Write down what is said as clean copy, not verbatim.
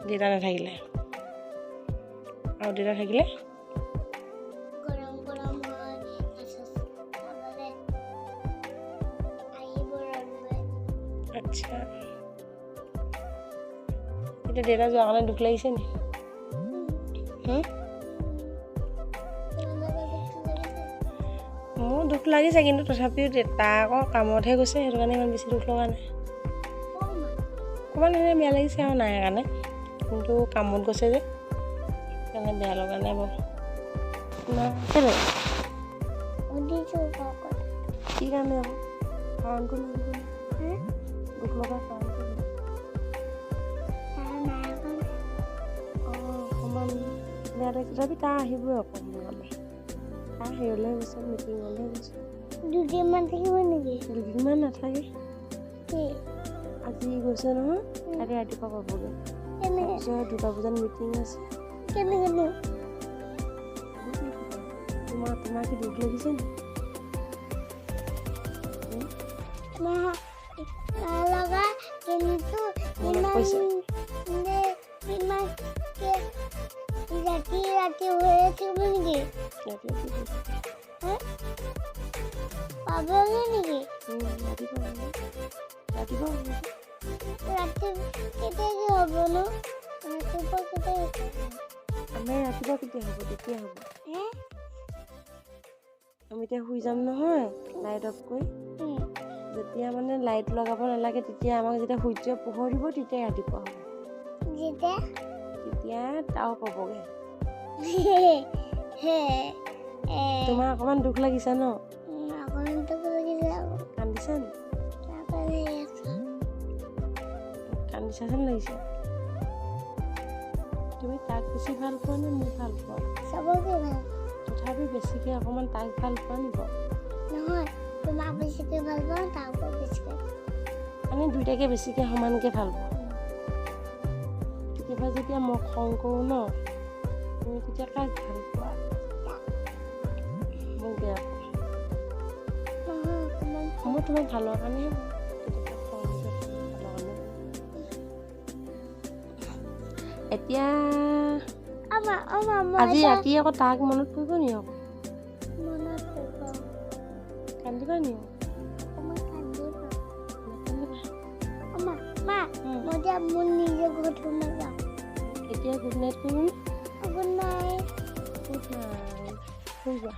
দেউতা নাথাকিলে আৰু দেউতা থাকিলে আচ্ছা এতিয়া দেউতা যোৱাৰ কাৰণে দুখ লাগিছে নি মোৰ দুখ লাগিছে কিন্তু তথাপিও তাৰ আকৌ কামতহে গৈছে সেইটো কাৰণে ইমান বেছি দুখ লগা নাই অকণমান এনেই বেয়া লাগিছে আৰু নাই কাৰণে কিন্তু কামত গৈছে যে সেইকাৰণে বেয়া লগা নাই বাৰু কেলে কি কাৰণে আকৌ কাৰণটো লাগিব দুখ লগা কাৰণটো অকণমান বেয়া লাগিছে তথাপি তাৰ আহিবই অকণমান তাৰ হেৰিলৈ গৈছে মিটিঙলৈ গৈছে দুদিনমান নাথাকে আজি গৈছে নহয় কালি ৰাতিপুৱা পাবগৈ তাৰপিছত 2টা বজাত মিটিং আছে তোমাৰ কি দুখ লাগিছে নি আমাৰ ৰাতিপুৱা কেতিয়া হ'ব তেতিয়া হ'ব আমি এতিয়া শুই যাম নহয় লাইট অফ কৰি যেতিয়া মানে লাইট লগাব নালাগে তেতিয়া আমাক যেতিয়া সূৰ্য পোহৰ দিব তেতিয়া ৰাতিপুৱা হ'ব তেতিয়া তাও পাবগৈ তোমাৰ অকণমান দুখ লাগিছে ন কান্দিছা নি কান্দিছা যেন লাগিছে তুমি তাক বেছি ভাল পোৱা নে মোক ভাল পোৱা তথাপি বেছিকৈ অকণমান তাক ভাল পোৱা নিব মানে দুইটাকে বেছিকৈ সমানকৈ ভাল পোৱা কেতিয়াবা যেতিয়া মই খং কৰোঁ ন তুমি তেতিয়া কাক ভাল পোৱা মোক বেয়া পোৱা মই তোমাক ভালৰ কাৰণেহে এতিয়া আজি ৰাতি আকৌ তাক মনত পৰিব নি আকৌ কান্দিবা নি এতিয়া গুড নাইট কৰিম শুই যোৱা